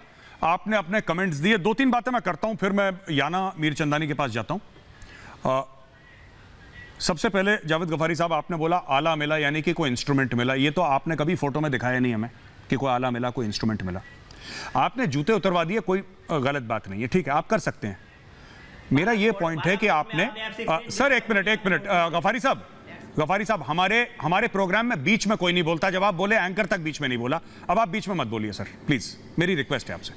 आपने अपने कमेंट्स दिए। 2-3 बातें मैं करता हूं, फिर मैं याना मीरचंदानी के पास जाता हूं। सबसे पहले जावेद गफारी साहब, आपने बोला आला मिला, यानी कि कोई इंस्ट्रूमेंट मिला। ये तो आपने कभी फोटो में दिखाया नहीं हमें कि कोई आला मिला, कोई इंस्ट्रूमेंट मिला। आपने जूते उतरवा दिए, कोई गलत बात नहीं है, ठीक है, आप कर सकते हैं। मेरा ये पॉइंट है कि आपने सर एक मिनट गफारी साहब, हमारे प्रोग्राम में बीच में कोई नहीं बोलता। जब आप बोले एंकर तक बीच में नहीं बोला, अब आप बीच में मत बोलिए सर, प्लीज, मेरी रिक्वेस्ट है आपसे।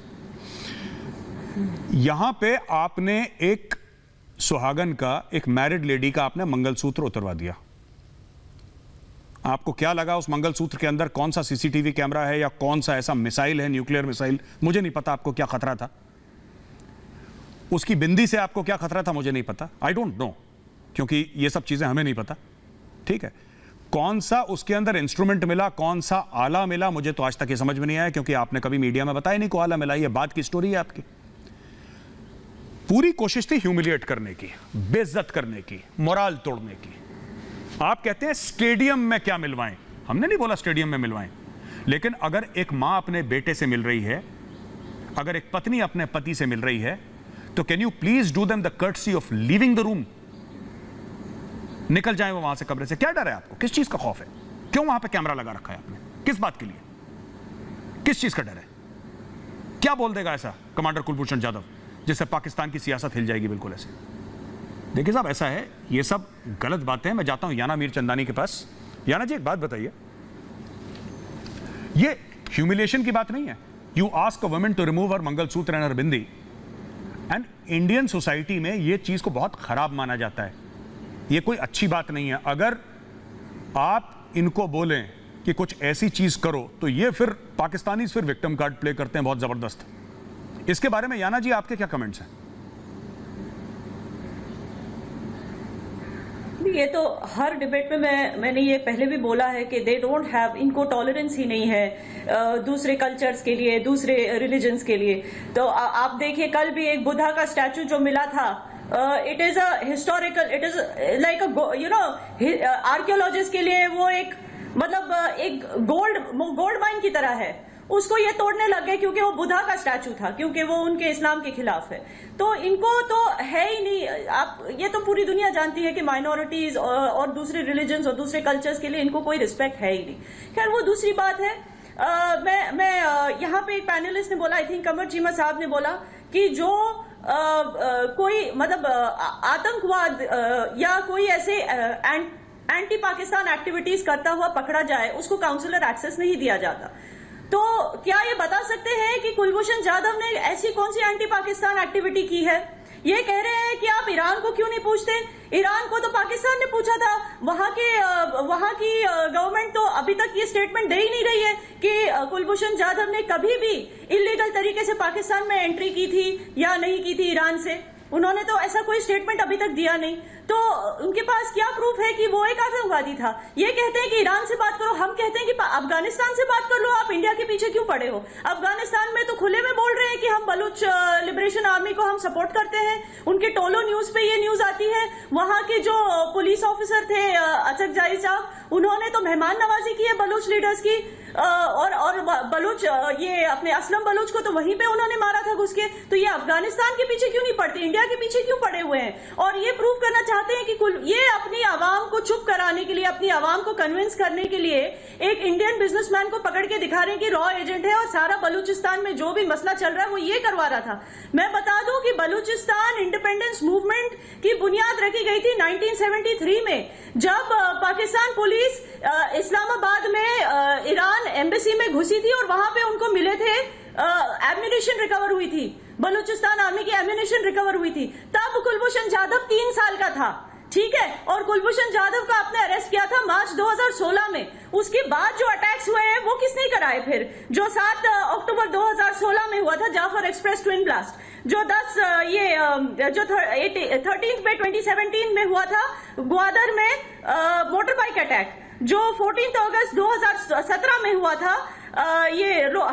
यहां पे आपने एक सुहागन का, एक मैरिड लेडी का आपने मंगलसूत्र उतरवा दिया। आपको क्या लगा उस मंगलसूत्र के अंदर कौन सा सीसीटीवी कैमरा है या कौन सा ऐसा मिसाइल है, न्यूक्लियर मिसाइल? मुझे नहीं पता आपको क्या खतरा था। उसकी बिंदी से आपको क्या खतरा था मुझे नहीं पता, आई डोंट नो, क्योंकि ये सब चीजें हमें नहीं पता, ठीक है। कौन सा उसके अंदर इंस्ट्रूमेंट मिला, कौन सा आला मिला, मुझे तो आज तक ये समझ में नहीं आया, क्योंकि आपने कभी मीडिया में बताया नहीं को आला मिला। ये बात की स्टोरी है आपकी। पूरी कोशिश थी ह्यूमिलिएट करने की, बेइज्जत करने की, मोराल तोड़ने की। आप कहते हैं स्टेडियम में क्या मिलवाएं, हमने नहीं बोला स्टेडियम में मिलवाएं, लेकिन अगर एक मां अपने बेटे से मिल रही है, अगर एक पत्नी अपने पति से मिल रही है, तो can you please do them the courtesy of leaving the room? निकल जाए वो वहां से कमरे से। क्या डर है आपको? किस चीज का खौफ है? क्यों वहां पे कैमरा लगा रखा है आपने? किस बात के लिए? किस चीज का डर है? क्या बोल देगा ऐसा कमांडर कुलभूषण जाधव जिससे पाकिस्तान की सियासत हिल जाएगी? बिल्कुल ऐसे। देखिए साहब, ऐसा है, ये सब गलत बातें हैं। मैं जाता हूं याना मीरचंदानी के पास। याना जी, एक बात बताइए, ये ह्यूमिलिएशन की बात नहीं है। You ask a woman to remove her mangalsutra and her bindi, and Indian society में ये चीज को बहुत खराब माना जाता है। ये कोई अच्छी बात नहीं है। अगर आप इनको बोलें कि कुछ ऐसी चीज करो, तो ये फिर पाकिस्तानी फिर विक्टिम कार्ड प्ले करते हैं बहुत जबरदस्त। इसके बारे में याना जी आपके क्या कमेंट्स हैं? ये तो हर डिबेट में मैंने ये पहले भी बोला है कि दे डोंट हैव, इनको टॉलरेंस ही नहीं है दूसरे कल्चर्स के लिए, दूसरे रिलीजन्स के लिए। तो आप देखिए, कल भी एक बुद्धा का स्टैचू जो मिला था, it is a historical, it is like a archaeologist के लिए वो एक मतलब एक गोल्ड माइन की तरह है। उसको ये तोड़ने लग गए क्योंकि वो बुद्धा का स्टैचू था, क्योंकि वो उनके इस्लाम के खिलाफ है। तो इनको तो है ही नहीं। आप ये तो पूरी दुनिया जानती है कि माइनॉरिटीज और दूसरे रिलीजन्स और दूसरे कल्चर्स के लिए इनको कोई रिस्पेक्ट है ही नहीं। खैर, वो दूसरी बात है। मैं यहाँ पे एक पैनलिस्ट ने बोला, आई थिंक कमर चीमा साहब ने बोला कि जो कोई मतलब आतंकवाद या कोई ऐसे एंटी पाकिस्तान एक्टिविटीज करता हुआ पकड़ा जाए, उसको काउंसलर एक्सेस नहीं दिया जाता। तो क्या ये बता सकते हैं कि कुलभूषण जाधव ने ऐसी कौन सी एंटी पाकिस्तान एक्टिविटी की है? ये कह रहे हैं कि आप ईरान को क्यों नहीं पूछते? ईरान को तो पाकिस्तान ने पूछा था। वहां की गवर्नमेंट तो अभी तक ये स्टेटमेंट दे ही नहीं रही है कि कुलभूषण जाधव ने कभी भी इलीगल तरीके से पाकिस्तान में एंट्री की थी या नहीं की थी ईरान से। उन्होंने तो ऐसा कोई स्टेटमेंट अभी तक दिया नहीं। तो उनके पास क्या प्रूफ है कि वो एक आतंकवादी था? ये कहते हैं कि ईरान से बात करो, हम कहते हैं कि अफगानिस्तान से बात कर लो। आप इंडिया के पीछे क्यों पड़े हो? अफगानिस्तान में तो खुले में बोल रहे हैं कि हम बलूच लिबरेशन आर्मी को हम सपोर्ट करते हैं। उनके टोलो न्यूज पे ये न्यूज आती है। वहां के जो पुलिस ऑफिसर थे अचकजाई साहब, उन्होंने तो मेहमान नवाजी की है बलूच लीडर्स की। और बलूच, ये अपने असलम बलूच को तो वहीं पे उन्होंने मारा था घुस के। तो ये अफगानिस्तान के पीछे क्यों नहीं पड़ते? इंडिया के पीछे क्यों पड़े हुए हैं? और ये प्रूव करना चाहते हैं कि ये अपनी आवाम को चुप कराने के लिए, अपनी आवाम को कन्विंस करने के लिए एक इंडियन बिजनेसमैन को पकड़ के दिखा रहे हैं कि रॉ एजेंट है और सारा बलूचिस्तान में जो भी मसला चल रहा है वो ये करवा रहा था। मैं बता दूं कि बलूचिस्तान इंडिपेंडेंस मूवमेंट की बुनियाद रखी गई थी 1973 में, जब पाकिस्तान पुलिस इस्लामाबाद में ईरान एम्बेसी में घुसी थी और वहां पे उनको मिले थे एम्यूनिशन रिकवर हुई थी। बलूचिस्तान आर्मी की एम्यूनिशन रिकवर हुई थी, तब कुलभूषण जाधव 3 साल का था, ठीक है। और कुलभूषण जाधव को आपने अरेस्ट किया था मार्च 2016 में। उसके बाद जो अटैक्स हुए हैं वो किसने कराए? फिर जो 7 अक्टूबर 2016 में हुआ था जाफर एक्सप्रेस ट्विन ब्लास्ट, जो 13 पे 2017 में हुआ था ग्वादर में मोटर बाइक अटैक, जो 14 अगस्त 2017 में हुआ था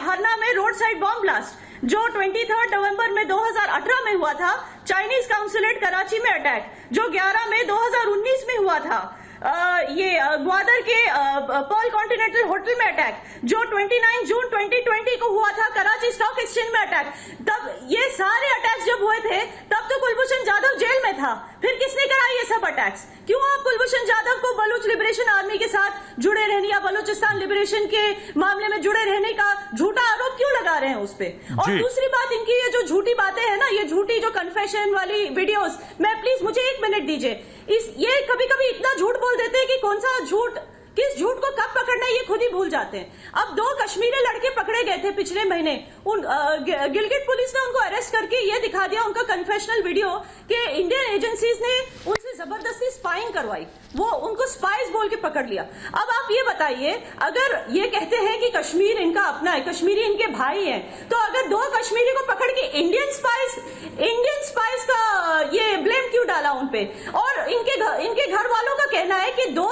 हरना में रोड साइड बॉम्ब ब्लास्ट, जो 23 नवंबर में 2018 में हुआ था चाइनीज काउंसुलेट कराची में अटैक, जो 11 मई 2019 में हुआ था ग्वादर के पर्ल कॉन्टिनेंटल होटल में अटैक, जो 29 जून 2020 को हुआ था कराची स्टॉक एक्सचेंज में अटैक। तब ये सारे अटैक्स जब हुए थे तब तो कुलभूषण जाधव जेल में था, फिर किसने करा ये सब अटैक्स? क्यों आप कुलभूषण जाधव को बलूच लिबरेशन आर्मी के साथ जुड़े रहने या बलूचिस्तान लिबरेशन के मामले में जुड़े रहने का झूठा आरोप क्यों लगा रहे हैं उस पे? और दूसरी बात, इनकी ये जो झूठी बातें हैं ना, ये झूठी जो कन्फेशन वाली वीडियोस, मैं प्लीज मुझे 1 मिनट दीजिए। ये कभी कभी इतना झूठ बोल देते हैं कि कौन सा झूठ, किस झूठ को कब पकड़ना है ये खुद ही भूल जाते हैं। अब 2 कश्मीरी लड़के पकड़े गए थे पिछले महीने, गिलगिट पुलिस ने उनको अरेस्ट करके ये दिखा दिया उनका कन्फेशनल वीडियो कि इंडियन एजेंसीज ने उनसे जबरदस्ती स्पाइंग करवाई, वो उनको स्पाइस बोल के पकड़ लिया। अब आप ये बताइए, अगर ये कहते हैं कि कश्मीर इनका अपना है, कश्मीरी इनके भाई हैं, तो अगर 2 कश्मीरी को पकड़ के इंडियन स्पाइस का ये ब्लेम क्यों डाला उनपे? और इनके घर वालों का कहना है कि 2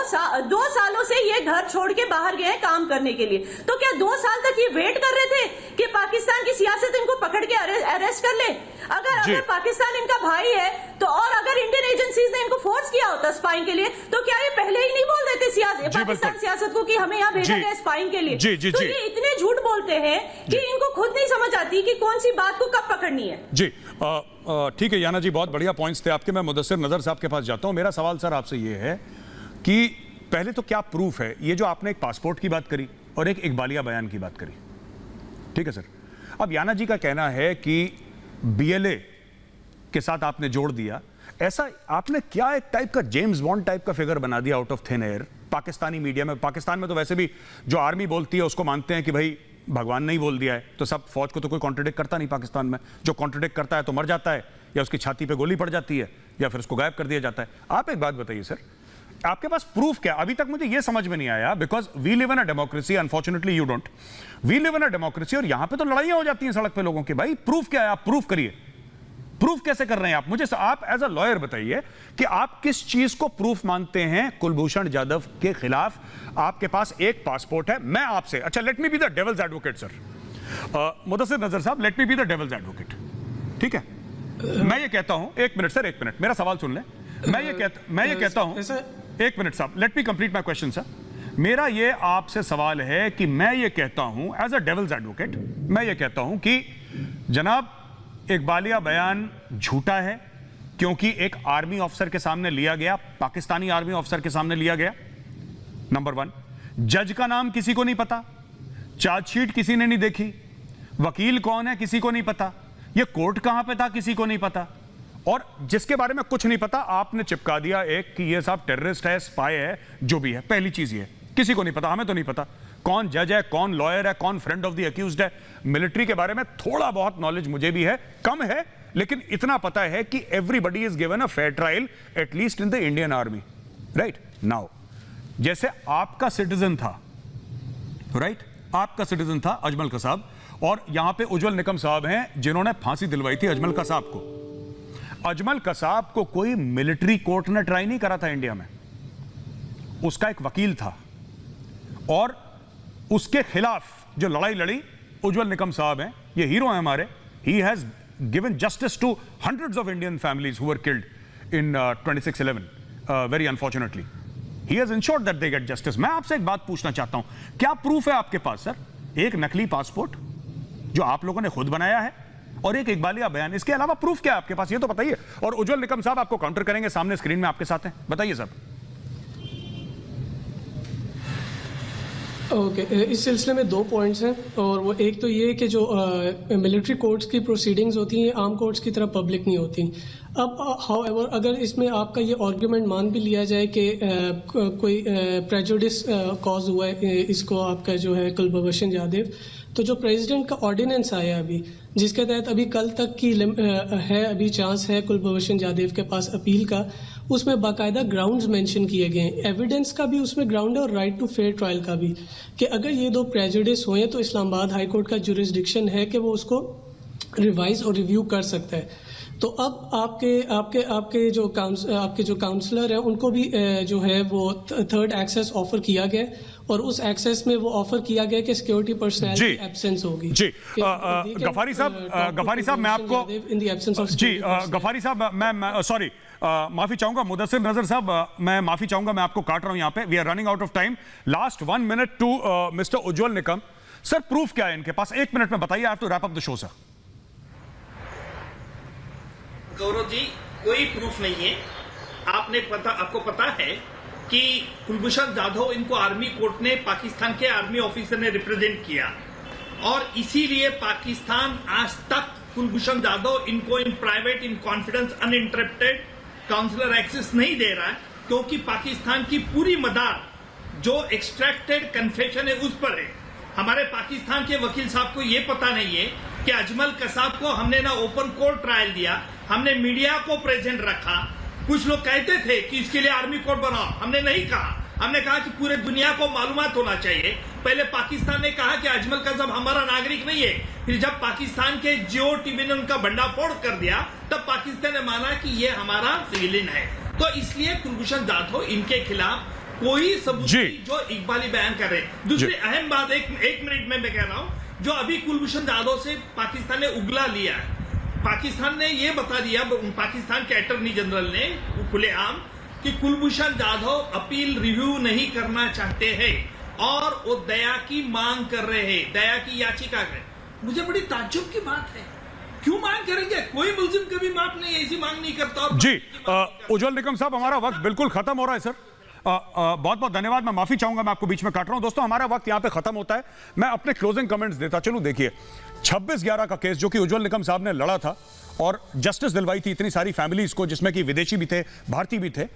सालों से ये घर छोड़ के बाहर गए हैं काम करने के लिए। तो क्या 2 साल तक ये वेट कर रहे थे कि पाकिस्तान की सियासत इनको पकड़ के अरेस्ट कर ले? अगर पाकिस्तान इनका भाई है तो, और अगर इंडियन एजेंसीज ने इनको फोर्स किया होता स्पाइंग के लिए, तो क्या ये पहले ही नहीं बोल देते पाकिस्तान सियासत को कि हमें यहाँ भेजा गया स्पाइंग के लिए? तो ये इतने झूठ बोलते हैं कि इनको खुद नहीं समझ आती कि कौन सी बात को कब पकड़नी है। जी ठीक है याना जी, बहुत बढ़िया पॉइंट्स थे आपके। मैं मुदस्सिर नजर साहब के पास जाता हूं। मेरा सवाल सर आपसे ये है कि पहले तो क्या प्रूफ है? ये जो आपने एक पासपोर्ट की बात करी और एक इकबालिया बयान की बात करी, ठीक है सर। अब याना जी का कहना है कि बीएलए के साथ आपने जोड़ दिया, ऐसा आपने क्या एक टाइप का जेम्स बॉन्ड टाइप का फिगर बना दिया out of thin air Pakistani media में? पाकिस्तान में तो वैसे भी जो आर्मी बोलती है उसको मानते हैं कि भाई भगवान ने ही बोल दिया है, तो सब फौज को तो कोई कॉन्ट्रडिक्ट करता नहीं पाकिस्तान में। जो कॉन्ट्रडिक्ट करता है तो मर जाता है, या उसकी छाती पे गोली पड़ जाती है, या फिर उसको गायब कर दिया जाता है। आप एक बात बताइए सर, आपके पास प्रूफ क्या? अभी तक मुझे यह समझ में नहीं आया, because we live in a democracy, unfortunately you don't. We live in a democracy और यहां पे तो लड़ाइयां हो जाती हैं सड़क पे लोगों की। भाई प्रूफ क्या है? आप प्रूफ करिए। प्रूफ कैसे कर रहे हैं आप? मुझे आप एज अ लॉयर बताइए कि आप किस चीज को प्रूफ मानते हैं कुलभूषण जाधव के खिलाफ? आपके पास एक पासपोर्ट है। मैं आपसे, अच्छा let me be the devil's advocate sir, Mudassir नजर साहब, let me be the devil's advocate, ठीक है? मैं ये कहता हूं, 1 मिनट सर, 1 मिनट मेरा सवाल सुन लें। मैं ये कहता हूं, 1 मिनट साहब, let me complete my question sir. मेरा ये आपसे सवाल है कि मैं ये कहता हूं एज अ डेविल्स एडवोकेट, मैं ये कहता हूं कि जनाब इकबालिया बयान झूठा है क्योंकि एक आर्मी ऑफिसर के सामने लिया गया, पाकिस्तानी आर्मी ऑफिसर के सामने लिया गया, नंबर 1। जज का नाम किसी को नहीं पता, चार्जशीट किसी ने नहीं देखी, वकील कौन है किसी को नहीं पता, ये कोर्ट कहां पे था किसी को नहीं पता, और जिसके बारे में कुछ नहीं पता आपने चिपका दिया एक कि ये साहब टेररिस्ट है, स्पाई है, जो भी है। पहली चीज ये किसी को नहीं पता, हमें तो नहीं पता कौन जज है, कौन लॉयर है, कौन फ्रेंड ऑफ द अक्यूज्ड है। मिलिट्री के बारे में थोड़ा बहुत नॉलेज मुझे भी है, कम है, लेकिन इतना पता है कि everybody is given a fair trial at least in the Indian army, right? Now जैसे आपका सिटीजन था, राइट, आपका सिटीजन था अजमल कसाब, और यहां पे उज्जवल निकम साहब हैं जिन्होंने फांसी दिलवाई थी अजमल कसाब को। अजमल कसाब को कोई मिलिट्री कोर्ट ने ट्राई नहीं करा था इंडिया में, उसका एक वकील था, और उसके खिलाफ जो लड़ाई लड़ी उज्जवल निकम साहब हैं, ये हीरो हैं हमारे। He has given justice to hundreds of Indian families who were killed in 26/11 very unfortunately. He has ensured that they get justice. मैं आपसे एक बात पूछना चाहता हूं, क्या प्रूफ है आपके पास सर? एक नकली पासपोर्ट जो आप लोगों ने खुद बनाया है, और एक इकबालिया बयान, इसके अलावा प्रूफ क्या है आपके पास? ये तो बताइए। और उज्जवल निकम साहब आपको काउंटर करेंगे, सामने स्क्रीन में आपके साथ हैं, बताइए साहब। ओके, इस सिलसिले में 2 पॉइंट्स हैं, और वो एक तो ये कि जो मिलिट्री कोर्ट्स की प्रोसीडिंग्स होती हैं आर्म कोर्ट्स की तरह पब्लिक नहीं होती। अब हाउएवर अगर इसमें आपका ये आर्ग्यूमेंट मान भी लिया जाए कि कोई प्रेजुडिस कॉज हुआ है इसको आपका जो है कुलभूषण जाधव, तो जो प्रेसिडेंट का ऑर्डिनेंस आया अभी, जिसके तहत अभी कल तक की है अभी चांस है कुलभूषण जाधव के पास अपील का, उसमें बाकायदा ग्राउंड्स मेंशन किए गए हैं, एविडेंस का भी उसमें ग्राउंड है और राइट टू फेयर ट्रायल का भी, कि अगर ये 2 प्रेजुडिस हुए तो इस्लामाबाद हाई कोर्ट का जुरिस्डिक्शन है कि वो उसको रिवाइज और रिव्यू कर सकता है। तो अब आपके जो काउंसलर हैं उनको भी जो है वो 3rd एक्सेस ऑफर किया गया, और उस एक्सेस में वो ऑफर किया गया कि सिक्योरिटी पर्सनल की एब्सेंस होगी। जी गफारी साहब मैं आपको इन द एब्सेंस ऑफ जी गफारी साहब मैं सॉरी माफी चाहूंगा, मुदस्सिर नजर साहब मैं माफी चाहूंगा, मैं आपको काट रहा हूं यहाँ पे, we are running out of time. Last 1 minute to mister Ujjwal Nikam sir, proof क्या है इनके पास? 1 मिनट में बताइए, I have to wrap up the show sir. Gaurav ji, कोई प्रूफ नहीं है। आपको पता है कि कुलभूषण जाधव इनको आर्मी कोर्ट ने, पाकिस्तान के आर्मी ऑफिसर ने रिप्रेजेंट किया, और इसीलिए पाकिस्तान आज तक कुलभूषण जाधव इनको in private, in confidence, uninterrupted counsellor access नहीं दे रहा है, क्योंकि पाकिस्तान की पूरी मदार जो एक्सट्रैक्टेड कन्फेशन है उस पर है। हमारे पाकिस्तान के वकील साहब को यह पता नहीं है कि अजमल कसाब को हमने ना ओपन कोर्ट ट्रायल दिया, हमने मीडिया को प्रेजेंट रखा। कुछ लोग कहते थे कि इसके लिए आर्मी कोर्ट बनाओ, हमने नहीं कहा। हमने कहा कि पूरे दुनिया को मालूमात होना चाहिए। पहले पाकिस्तान ने कहा कि अजमल कसाब हमारा नागरिक नहीं है, फिर जब पाकिस्तान के जियो टीवी ने उनका भंडाफोड़ कर दिया, तब पाकिस्तान ने माना कि ये हमारा सिविलियन है। तो इसलिए कुलभूषण जाधव इनके खिलाफ कोई सबूत नहीं जो इकबाली बयान कर रहे हैं। दूसरी अहम बात, एक मिनट में मैं कह रहा हूं, जो अभी कुलभूषण जाधव से पाकिस्तान ने उगला लिया है, पाकिस्तान ने यह बता दिया, पाकिस्तान के अटॉर्नी जनरल ने खुलेआम, कि कुलभूषण जाधव अपील रिव्यू नहीं करना चाहते हैं और वो दया की मांग कर रहे हैं, दया की याचिका कर। मुझे बड़ी ताज्जुब की बात है, क्यों मांग करेंगे? कोई मुल्जिम कभी माफ नहीं, ऐसी मांग नहीं करता। जी उज्जवल निकम साहब, हमारा वक्त बिल्कुल खत्म हो रहा है सर। बहुत बहुत धन्यवाद, मैं माफी चाहूंगा, मैं आपको बीच में काट रहा हूं। दोस्तों हमारा वक्त यहां पे खत्म होता है, मैं अपने क्लोजिंग कमेंट्स देता चलूं। देखिए 26/11 का केस जो कि उज्जवल निकम साहब ने लड़ा था और जस्टिस दिलवाई थी इतनी सारी फैमिलीज को, जिसमें कि विदेशी भी थे, भारतीय भी थे।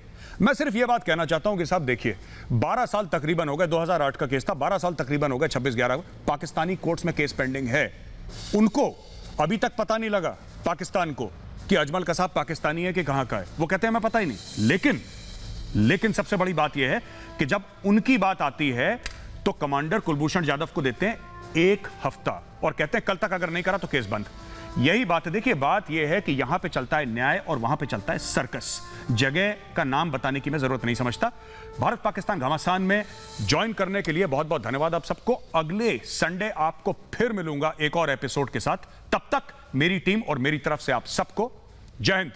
मैं सिर्फ यह बात कहना चाहता हूं कि साहब देखिए 12 साल तकरीबन हो गए, 2008 का केस था, 12 साल तकरीबन हो गए 26/11 पाकिस्तानी कोर्ट्स में केस पेंडिंग है। उनको अभी तक पता नहीं लगा पाकिस्तान को कि अजमल कसाब पाकिस्तानी है कि कहां का है। वो कहते हैं मैं पता ही नहीं। लेकिन सबसे बड़ी बात यह है कि जब उनकी बात आती है तो कमांडर कुलभूषण जाधव को देते हैं 1 हफ्ता और कहते हैं कल तक अगर नहीं करा तो केस बंद। यही बात है। देखिए बात यह है कि यहां पे चलता है न्याय और वहां पे चलता है सर्कस। जगह का नाम बताने की मैं जरूरत नहीं समझता। भारत पाकिस्तान घमासान में ज्वाइन करने के लिए बहुत बहुत धन्यवाद आप सबको। अगले संडे आपको फिर मिलूंगा एक और एपिसोड के साथ। तब तक मेरी टीम और मेरी तरफ से आप सबको जय हिंद।